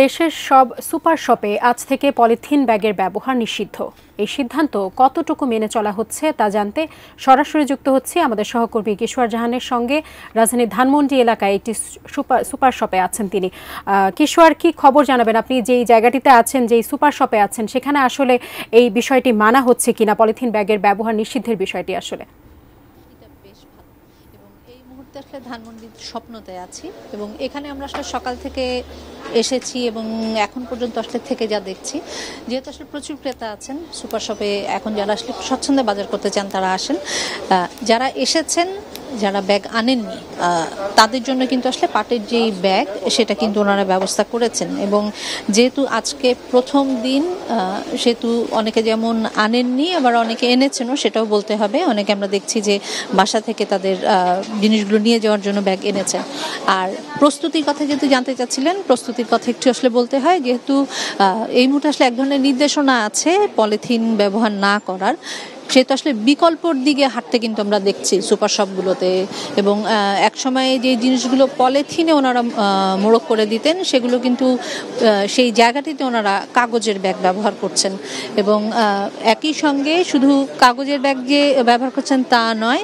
দেশের সব সুপার শপে আজ থেকে পলিথিন ব্যাগের ব্যবহার নিষিদ্ধ। এই সিদ্ধান্ত কতটুকু মেনে চলা হচ্ছে তা জানতে সরাসরি যুক্ত হচ্ছে আমাদের সহকর্মী কিশোর জাহানের সঙ্গে। রাজধানীর ধানমন্ডি এলাকায় একটি সুপার শপে আছেন তিনি। কিশোর, কি খবর জানাবেন? আপনি যেই জায়গাটিতে আছেন, যেই সুপার শপে আছেন, সেখানে আসলে এই বিষয়টি মানা হচ্ছে কিনা, পলিথিন ব্যাগের ব্যবহার নিষিদ্ধের বিষয়টি আসলে? আসলে ধানমন্ডির স্বপ্নতে আছি এবং এখানে আমরা আসলে সকাল থেকে এসেছি এবং এখন পর্যন্ত আসলে থেকে যা দেখছি, যেহেতু আসলে প্রচুর ক্রেতা আছেন সুপার শপে, এখন যারা আসলে স্বচ্ছন্দে বাজার করতে চান তারা আসেন। যারা এসেছেন, যারা ব্যাগ আনেননি তাদের জন্য কিন্তু আসলে পাটের যেই ব্যাগ সেটা কিন্তু ওনারা ব্যবস্থা করেছেন। এবং যেহেতু আজকে প্রথম দিন, সেহেতু অনেকে যেমন আনেননি আবার অনেকে এনেছেনও, সেটাও বলতে হবে। অনেকে আমরা দেখছি যে বাসা থেকে তাদের জিনিসগুলো নিয়ে যাওয়ার জন্য ব্যাগ এনেছেন। আর প্রস্তুতির কথা যেহেতু জানতে চাচ্ছিলেন, প্রস্তুতির কথা একটু আসলে বলতে হয়, যেহেতু এই মুহূর্তে আসলে এক ধরনের নির্দেশনা আছে পলিথিন ব্যবহার না করার, সেহেতু আসলে বিকল্পর দিকে হাঁটতে কিন্তু আমরা দেখছি সুপার শপগুলোতে। এবং এক সময়ে যে জিনিসগুলো পলিথিনে ওনারা মোড়ক করে দিতেন, সেগুলো কিন্তু সেই জায়গাটিতে ওনারা কাগজের ব্যাগ ব্যবহার করছেন। এবং একই সঙ্গে শুধু কাগজের ব্যাগ যে ব্যবহার করছেন তা নয়,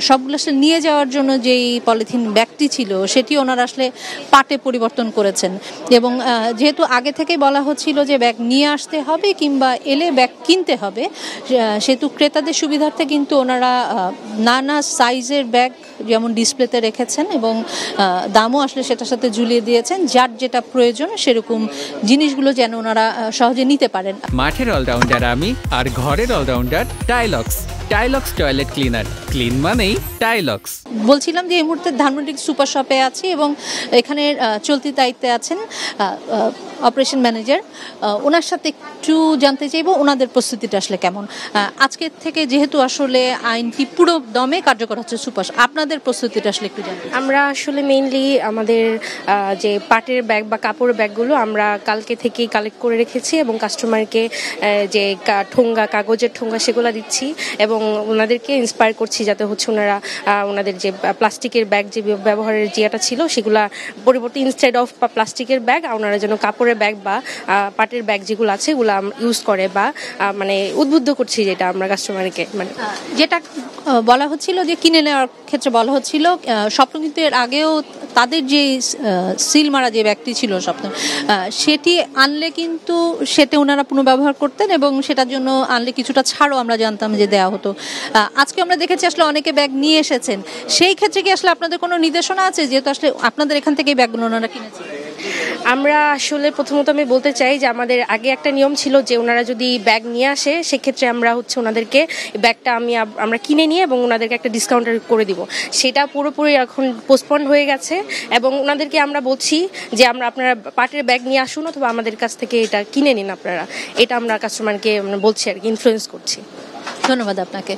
সবগুলো আসলে নিয়ে যাওয়ার জন্য যেই পলিথিন ব্যাগটি ছিল সেটি ওনারা আসলে পাটে পরিবর্তন করেছেন। এবং যেহেতু আগে থেকে বলা হচ্ছিল যে ব্যাগ নিয়ে আসতে হবে কিংবা এলে ব্যাগ কিনতে হবে, সেহেতু ক্রেতাদের সুবিধার্থে কিন্তু ওনারা নানা সাইজের ব্যাগ যেমন ডিসপ্লেতে রেখেছেন এবং দামও আসলে সেটার সাথে ঝুলিয়ে দিয়েছেন, যার যেটা প্রয়োজন সেরকম জিনিসগুলো যেন ওনারা সহজে নিতে পারেন। মাঠের অলরাউন্ডার আমি, আর ঘরের allrounder Tylox. Tylox toilet cleaner, clean মানেই টাইলক্স। বলছিলাম যে এই মুহূর্তে ধানমন্ডি সুপার শপে আছি এবং এখানে চলতি দায়িত্বে আছেন অপারেশন ম্যানেজার। ওনার সাথে একটু জানতে চাইবো ওনাদের প্রস্তুতিটা আসলে কেমন। আজকের থেকে যেহেতু আসলে আইনটি পুরো দমে কার্যকর হচ্ছে সুপার, আপনাদের প্রস্তুতিটা আসলে একটু জানতে। আমরা আসলে মেইনলি আমাদের যে পাটের ব্যাগ বা কাপড়ের ব্যাগগুলো আমরা কালকে থেকেই কালেক্ট করে রেখেছি এবং কাস্টমারকে যে ঠোঙ্গা, কাগজের ঠোঙ্গা সেগুলো দিচ্ছি এবং ওনাদেরকে ইন্সপায়ার করছি যাতে হচ্ছে ওনারা ওনাদের যে প্লাস্টিকের ব্যাগ যে ব্যবহারের জিয়াটা ছিল সেগুলা পরিবর্তে ইনস্টেড অফ প্লাস্টিকের ব্যাগ ওনারা যেন কাপড়ের ব্যাগ বা পাটের ব্যাগ যেগুলো আছে এগুলো ইউজ করে, বা মানে উদ্বুদ্ধ করছি যেটা আমরা কাস্টমারকে। মানে যেটা বলা হচ্ছিল যে কিনে নেওয়ার ক্ষেত্রে বলা হচ্ছিল, স্বপ্ন কিন্তু এর আগেও তাদের যে সিল মারা যে ব্যাগটি ছিল স্বপ্ন, সেটি আনলে কিন্তু সেটা ওনারা পুনর্ব্যবহার করতেন এবং সেটার জন্য আনলে কিছুটা ছাড়ও আমরা জানতাম যে দেওয়া হতো। আজকে আমরা দেখেছি আসলে অনেকে ব্যাগ নিয়ে এসেছেন, সেই ক্ষেত্রে কি আসলে আপনাদের কোনো নির্দেশনা আছে, যেহেতু আসলে আপনাদের এখান থেকে ব্যাগগুলো ওনারা কিনেছেন? আমরা আসলে প্রথমত আমি বলতে চাই যে আমাদের আগে একটা নিয়ম ছিল যে ওনারা যদি ব্যাগ নিয়ে আসে সেক্ষেত্রে আমরা হচ্ছে ওনাদেরকে ব্যাগটা আমরা কিনে নিয়ে এবং ওনাদেরকে একটা ডিসকাউন্ট করে দিব। সেটা পুরোপুরি এখন পোস্টপন্ড হয়ে গেছে এবং ওনাদেরকে আমরা বলছি যে আপনারা পাটের ব্যাগ নিয়ে আসুন অথবা আমাদের কাছ থেকে এটা কিনে নিন আপনারা। এটা আমরা কাস্টমারকে বলছি আর কি, ইনফ্লুয়েন্স করছি। ধন্যবাদ আপনাকে।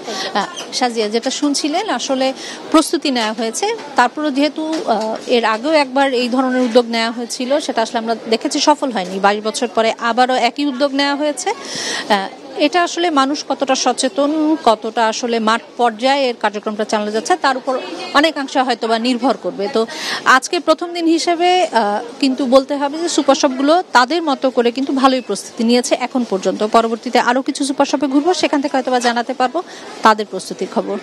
সাজিয়া, যেটা শুনছিলেন আসলে প্রস্তুতি নেওয়া হয়েছে, তারপরও যেহেতু এর আগেও একবার এই ধরনের উদ্যোগ নেওয়া হয়েছিল, সেটা আসলে আমরা দেখেছি সফল হয়নি। 22 বছর পরে আবারও একই উদ্যোগ নেওয়া হয়েছে। এটা আসলে মানুষ কতটা সচেতন, কতটা আসলে মাঠ পর্যায়ে এর কার্যক্রমটা চালানো যাচ্ছে তার উপর অনেকাংশে হয়তো বা নির্ভর করবে। তো আজকে প্রথম দিন হিসেবে কিন্তু বলতে হবে যে সুপার শপগুলো তাদের মতো করে কিন্তু ভালোই প্রস্তুতি নিয়েছে এখন পর্যন্ত। পরবর্তীতে আরও কিছু সুপার শপে ঘুরবো, সেখান থেকে হয়তো বা জানাতে পারবো তাদের প্রস্তুতির খবর।